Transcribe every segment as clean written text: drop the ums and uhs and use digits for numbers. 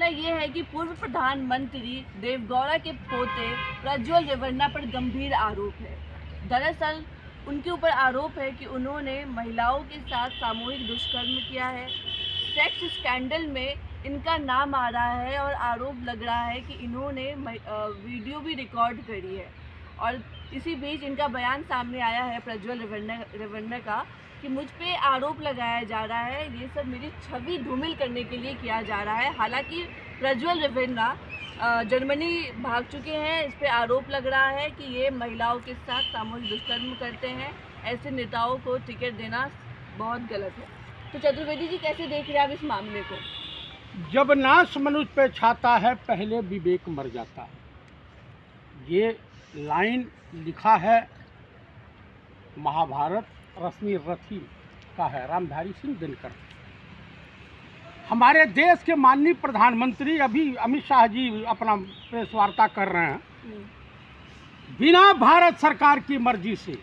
मामला ये है कि पूर्व प्रधानमंत्री देवगौड़ा के पोते प्रज्वल रेवन्ना पर गंभीर आरोप है। दरअसल उनके ऊपर आरोप है कि उन्होंने महिलाओं के साथ सामूहिक दुष्कर्म किया है। सेक्स स्कैंडल में इनका नाम आ रहा है और आरोप लग रहा है कि इन्होंने वीडियो भी रिकॉर्ड करी है। और इसी बीच इनका बयान सामने आया है प्रज्वल रेवन्ना का कि मुझ पे आरोप लगाया जा रहा है, ये सब मेरी छवि धूमिल करने के लिए किया जा रहा है। हालांकि प्रज्वल रेवन्ना जर्मनी भाग चुके हैं। इस पे आरोप लग रहा है कि ये महिलाओं के साथ सामूहिक दुष्कर्म करते हैं। ऐसे नेताओं को टिकट देना बहुत गलत है। तो चतुर्वेदी जी, कैसे देख रहे हैं आप इस मामले को? जब नाश मनुष्य पे छाता है, पहले विवेक मर जाता है। ये लाइन लिखा है महाभारत रश्मि रथी का है, रामधारी सिंह दिनकर। हमारे देश के माननीय प्रधानमंत्री अभी अमित शाह जी अपना प्रेस वार्ता कर रहे हैं। बिना भारत सरकार की मर्जी से,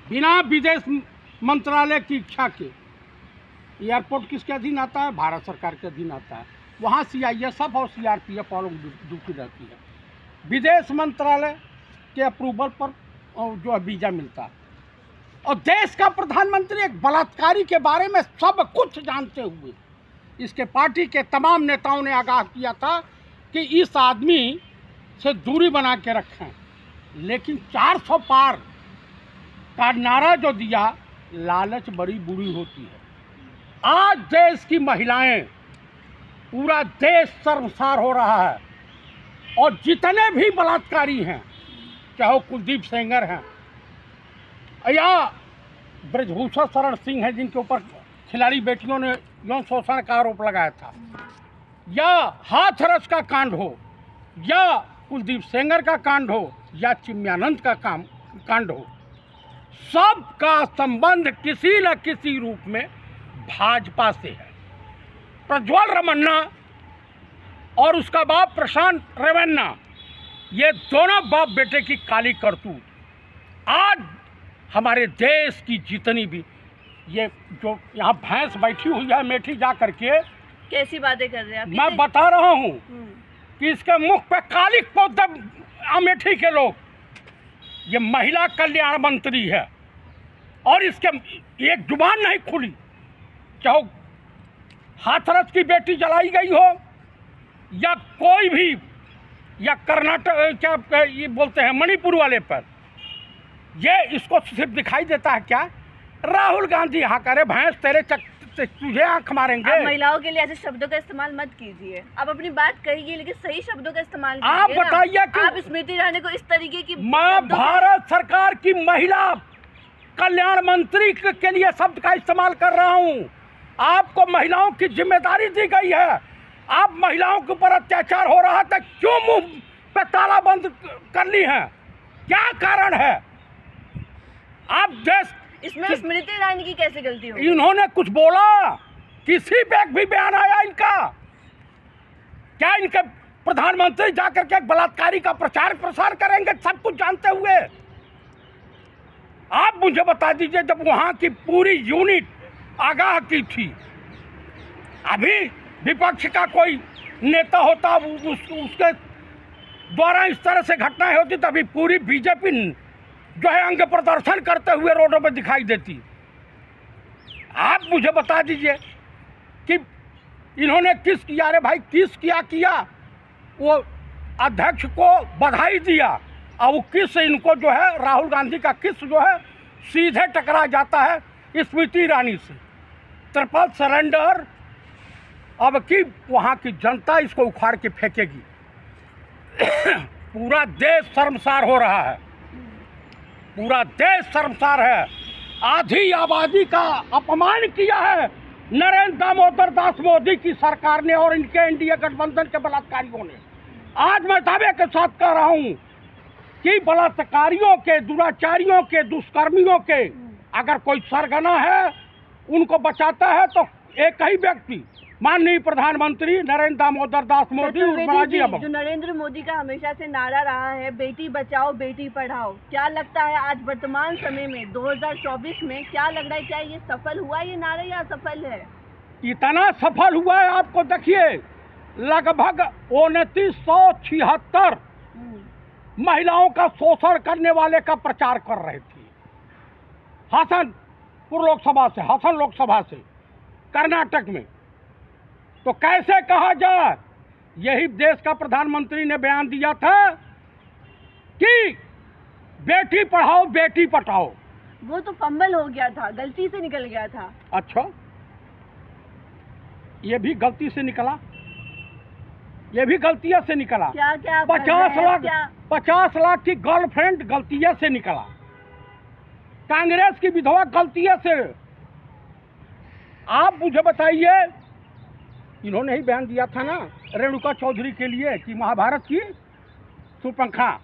बिना विदेश मंत्रालय की इच्छा के, एयरपोर्ट किसके अधीन आता है? भारत सरकार के अधीन आता है। वहाँ CISF और CRPF और ड्यूटी रहती है। विदेश मंत्रालय के अप्रूवल पर जो वीज़ा मिलता है। और देश का प्रधानमंत्री एक बलात्कारी के बारे में सब कुछ जानते हुए इसके पार्टी के तमाम नेताओं ने आगाह किया था कि इस आदमी से दूरी बना के रखें, लेकिन 400 पार का नारा जो दिया, लालच बड़ी बुरी होती है। आज देश की महिलाएं, पूरा देश शर्मसार हो रहा है। और जितने भी बलात्कारी हैं, चाहे वो कुलदीप सेंगर हैं या ब्रजभूषण शरण सिंह हैं, जिनके ऊपर खिलाड़ी बेटियों ने यौन शोषण का आरोप लगाया था, या हाथरस का कांड हो, या कुलदीप सेंगर का कांड हो, या चिन्मयानंद का कांड हो, सबका संबंध किसी न किसी रूप में भाजपा से है। प्रज्वल रेवन्ना और उसका बाप प्रशांत रेवन्ना, ये दोनों बाप बेटे की काली करतूत आज हमारे देश की जितनी भी, ये जो यहाँ भैंस बैठी हुई है मेठी जा करके, कैसी बातें कर रहे हैं आप? मैं बता रहा हूँ कि इसके मुख पे काली पौधे अमेठी के लोग, ये महिला कल्याण मंत्री है और इसके एक जुबान नहीं खुली। चाहे हाथरस की बेटी जलाई गई हो या कोई भी, या कर्नाटक क्या ये बोलते हैं मणिपुर वाले पर, ये इसको सिर्फ दिखाई देता है क्या? राहुल गांधी यहाँ करे भैंस तेरे तुझे आंख मारेंगे। आप महिलाओं के लिए ऐसे शब्दों का इस्तेमाल मत कीजिए। आप अपनी बात कहिए, लेकिन सही शब्दों का इस्तेमाल कीजिए। आप बताइए कि आप स्मृति ईरानी को इस तरीके की, मैं भारत सरकार की महिला कल्याण मंत्री के लिए शब्द का इस्तेमाल कर रहा हूँ। आपको महिलाओं की जिम्मेदारी दी गई है। आप महिलाओं के ऊपर अत्याचार हो रहा था, क्यों मुंह पे ताला बंद कर ली है? क्या कारण है? आप देश, इसमें स्मृति ईरानी की कैसे गलती हो? इन्होंने कुछ बोला? किसी पे भी बयान आया इनका? क्या इनके प्रधानमंत्री जाकर के बलात्कारी का प्रचार प्रसार करेंगे सब कुछ जानते हुए? आप मुझे बता दीजिए, जब वहां की पूरी यूनिट आगाह की थी, अभी विपक्ष का कोई नेता होता उसके द्वारा इस तरह से घटनाएं होती, तभी पूरी बीजेपी जो है अंग प्रदर्शन करते हुए रोडों पर दिखाई देती। आप मुझे बता दीजिए कि इन्होंने किस किया? अरे भाई, किस किया? वो अध्यक्ष को बधाई दिया और वो किस इनको जो है राहुल गांधी का किस जो है सीधे टकरा जाता है स्मृति ईरानी से। ट्रिपल सरेंडर, अब की वहाँ की जनता इसको उखाड़ के फेंकेगी। पूरा देश शर्मसार हो रहा है, पूरा देश शर्मसार है। आधी आबादी का अपमान किया है नरेंद्र दामोदर दास मोदी की सरकार ने और इनके एनडीए गठबंधन के बलात्कारियों ने। आज मैं दावे के साथ कह रहा हूँ कि बलात्कारियों के, दुराचारियों के, दुष्कर्मियों के अगर कोई सरगना है, उनको बचाता है तो एक ही व्यक्ति, माननीय प्रधानमंत्री नरेंद्र दामोदर दास मोदी। जो नरेंद्र मोदी का हमेशा से नारा रहा है, बेटी बचाओ बेटी पढ़ाओ, क्या लगता है आज वर्तमान समय में 2024 में क्या लग रहा है, क्या ये सफल हुआ ये नारा या असफल है? इतना सफल हुआ है, आपको देखिए लगभग 2976 महिलाओं का शोषण करने वाले का प्रचार कर रहे थे हसन लोकसभा से कर्नाटक में। तो कैसे कहा जाए, यही देश का प्रधानमंत्री ने बयान दिया था कि बेटी पढ़ाओ बेटी पढ़ाओ। वो तो फंबल हो गया था, गलती से निकल गया था। अच्छा, ये भी गलती से निकला, ये भी गलतियों से निकला। क्या क्या 50 लाख की गर्लफ्रेंड गलतियों से निकला, कांग्रेस की विधवा गलतियों से। आप मुझे बताइए, इन्होंने ही बयान दिया था ना रेणुका चौधरी के लिए कि महाभारत की सुपंखा।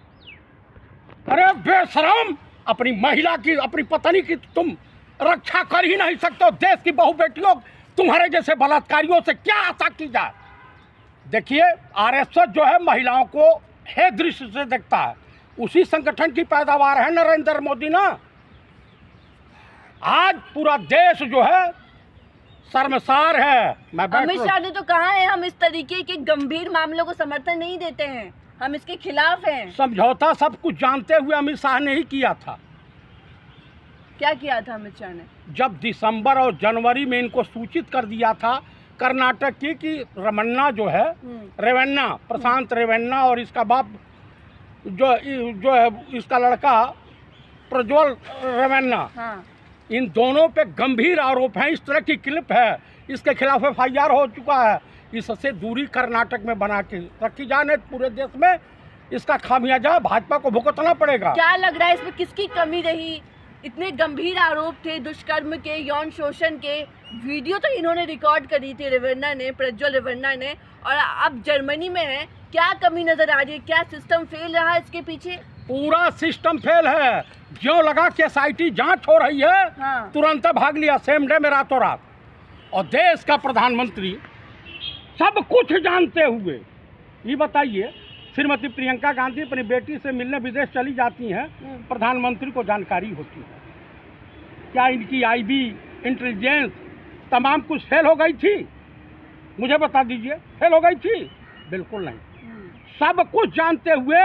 अरे बेशरम, अपनी महिला की, अपनी पत्नी की तुम रक्षा कर ही नहीं सकते हो। देश की बहु बेटियों, तुम्हारे जैसे बलात्कारियों से क्या आशा की जाए। देखिए, आरएसएस जो है महिलाओं को हे दृश्य से देखता है, उसी संगठन की पैदावार है नरेंद्र मोदी ना। आज पूरा देश जो है शर्मसार है। अमित शाह ने तो कहा है हम इस तरीके के गंभीर मामलों को समर्थन नहीं देते हैं, हम इसके खिलाफ हैं। समझौता सब कुछ जानते हुए अमित शाह ने ही किया था। क्या किया था अमित शाह ने? जब दिसंबर और जनवरी में इनको सूचित कर दिया था कर्नाटक की कि रमन्ना जो है, रेवन्ना, प्रशांत रेवन्ना और इसका बाप जो है इसका लड़का प्रज्वल रेवन्ना, हाँ। इन दोनों पे गंभीर आरोप हैं। इस तरह की क्लिप है, इसके खिलाफ FIR हो चुका है। इससे दूरी कर्नाटक में बना के रखी जाने, पूरे देश में इसका खामियाजा भाजपा को भुगतना पड़ेगा। क्या लग रहा है इसमें किसकी कमी रही? इतने गंभीर आरोप थे दुष्कर्म के, यौन शोषण के। वीडियो तो इन्होंने रिकॉर्ड करी थी रेवन्ना ने, प्रज्वल रेवन्ना ने, और अब जर्मनी में है। क्या कमी नजर आ रही है? क्या सिस्टम फेल रहा है इसके पीछे? पूरा सिस्टम फेल है। जो लगा कि SIT जांच हो रही है, हाँ। तुरंत भाग लिया सेम डे में, रातों रात। और देश का प्रधानमंत्री सब कुछ जानते हुए, ये बताइए, श्रीमती प्रियंका गांधी अपनी बेटी से मिलने विदेश चली जाती हैं, प्रधानमंत्री को जानकारी होती है। क्या इनकी IB इंटेलिजेंस तमाम कुछ फेल हो गई थी? मुझे बता दीजिए, फेल हो गई थी? बिल्कुल नहीं। सब कुछ जानते हुए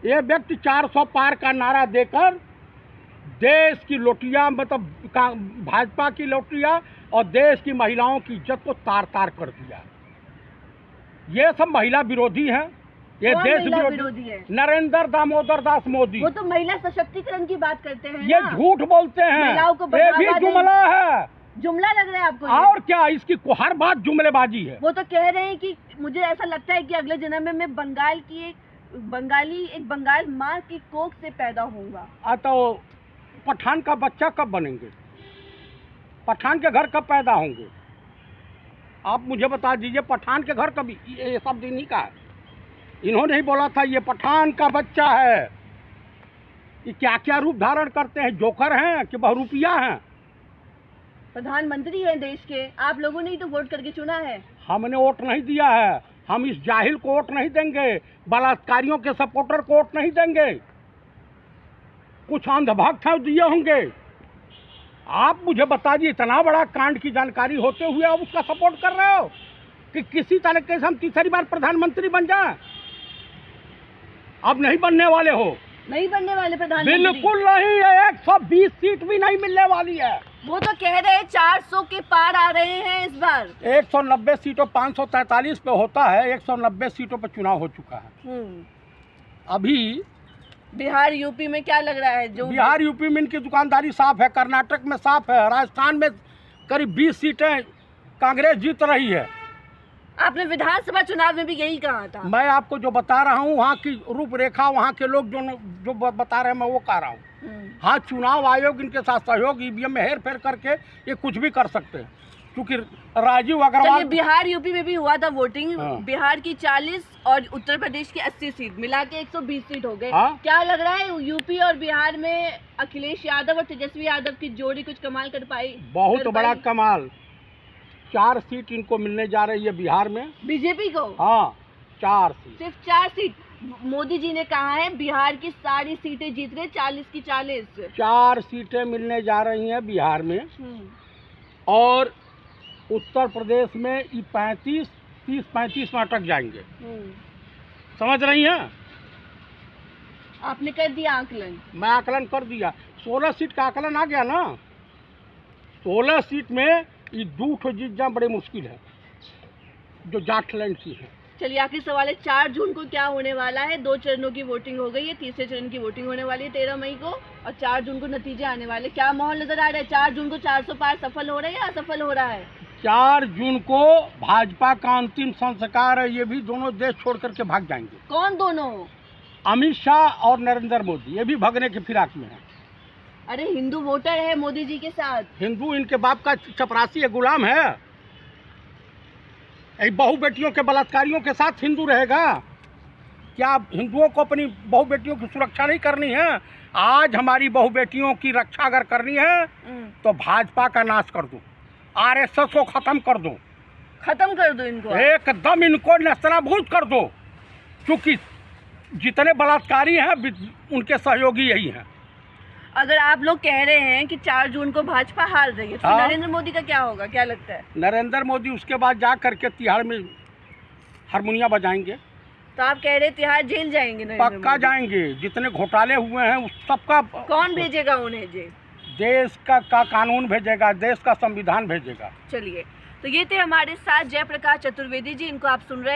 ये व्यक्ति 400 पार का नारा देकर देश की लोटियां, मतलब भाजपा की लोटियां और देश की महिलाओं की इज्जत को तार तार कर दिया। ये सब महिला विरोधी हैं, ये देश विरोधी है। नरेंद्र दामोदर दास मोदी, वो तो महिला सशक्तिकरण की बात करते हैं। ये झूठ बोलते हैं, ये भी जुमला है। जुमला लग रहा है आपको? और क्या, इसकी हर बात जुमलेबाजी है। वो तो कह रहे हैं कि मुझे ऐसा लगता है कि अगले जन्म में मैं बंगाल माँ की कोख से पैदा होऊंगा। तो पठान का बच्चा कब बनेंगे? पठान के घर कब पैदा होंगे? आप मुझे बता दीजिए, पठान के घर कभी? ये शब्द इन्हीं का है, इन्होंने ही बोला था ये पठान का बच्चा है। ये क्या क्या रूप धारण करते हैं, जोकर हैं कि बहुरूपिया हैं? प्रधानमंत्री हैं देश के, आप लोगों ने ही तो वोट करके चुना है। हमने वोट नहीं दिया है, हम इस जाहिल को वोट नहीं देंगे, बलात्कारियों के सपोर्टर को वोट नहीं देंगे। कुछ अंधभक्त दिए होंगे। आप मुझे बता दिए, इतना बड़ा कांड की जानकारी होते हुए आप उसका सपोर्ट कर रहे हो कि किसी तरीके से हम तीसरी बार प्रधानमंत्री बन जाएं? अब नहीं बनने वाले हो। नहीं बनने वाले प्रधानमंत्री? बिल्कुल नहीं है। 120 सीट भी नहीं मिलने वाली है। वो तो कह रहे हैं 400 के पार आ रहे हैं इस बार। 190 सीटों, 543 पे होता है, 190 सीटों पर चुनाव हो चुका है। अभी बिहार यूपी में क्या लग रहा है? जो बिहार यूपी में इनकी दुकानदारी साफ है, कर्नाटक में साफ है, राजस्थान में करीब 20 सीटें कांग्रेस जीत रही है। आपने विधानसभा चुनाव में भी यही कहा था। मैं आपको जो बता रहा हूँ, वहाँ की रूपरेखा, वहाँ के लोग जो बता रहे हैं, मैं वो कह रहा हूँ। हाँ, चुनाव आयोग इनके साथ सहयोग, EVM में हेर फेर करके ये कुछ भी कर सकते हैं, क्योंकि राजीव अग्रवाल। बिहार यूपी में भी हुआ था वोटिंग। हाँ। बिहार की 40 और उत्तर प्रदेश की 80 सीट मिला के 120 सीट हो गए। हाँ? क्या लग रहा है यूपी और बिहार में अखिलेश यादव और तेजस्वी यादव की जोड़ी कुछ कमाल कर पाई? बहुत बड़ा कमाल। 4 सीट इनको मिलने जा रही है बिहार में, बीजेपी को। हाँ, 4 सीट, सिर्फ 4 सीट। मोदी जी ने कहा है बिहार की सारी सीटें जीत रहे, 40 की 40। 4 सीटें मिलने जा रही हैं बिहार में, और उत्तर प्रदेश में 35 30-35 में अटक जाएंगे। समझ रही हैं? आपने कर दिया आकलन। मैं आकलन कर दिया, 16 सीट का आकलन आ गया ना। 16 सीट में ये 2 ठो जीत जाना बड़े मुश्किल है, जो जाटलैंड की है। चलिए आखिरी सवाल है, 4 जून को क्या होने वाला है? 2 चरणों की वोटिंग हो गई है, तीसरे चरण की वोटिंग होने वाली है 13 मई को, और 4 जून को नतीजे आने वाले। क्या माहौल नजर आ रहा है? 4 जून को 400 पार सफल हो रहा है या असफल हो रहा है? 4 जून को भाजपा का अंतिम संस्कार है, ये भी दोनों देश छोड़ करके भाग जाएंगे। कौन दोनों? अमित शाह और नरेंद्र मोदी, ये भी भगने के फिराक में है। अरे हिंदू वोटर है मोदी जी के साथ। हिंदू इनके बाप का चपरासी है, गुलाम है। ये बहु बेटियों के बलात्कारियों के साथ हिंदू रहेगा क्या? हिंदुओं को अपनी बहु बेटियों की सुरक्षा नहीं करनी है? आज हमारी बहु बेटियों की रक्षा अगर करनी है तो भाजपा का नाश कर दो, आरएसएस को खत्म कर दो, खत्म कर दो इनको, एकदम इनको नेस्तनाबूद कर दो, क्योंकि जितने बलात्कारी हैं उनके सहयोगी यही हैं। अगर आप लोग कह रहे हैं कि 4 जून को भाजपा हार रही है, तो हाँ। नरेंद्र मोदी का क्या होगा, क्या लगता है? नरेंद्र मोदी उसके बाद जा करके तिहाड़ में हारमोनिया बजाएंगे। तो आप कह रहे हैं तिहाड़ जेल जाएंगे नरेंद्र पक्का मोदी? जाएंगे, जितने घोटाले हुए हैं उस सबका कौन भेजेगा उन्हें जेल? देश का कानून भेजेगा, देश का संविधान भेजेगा। चलिए, तो ये थे हमारे साथ जयप्रकाश चतुर्वेदी जी, इनको आप सुन रहे हैं।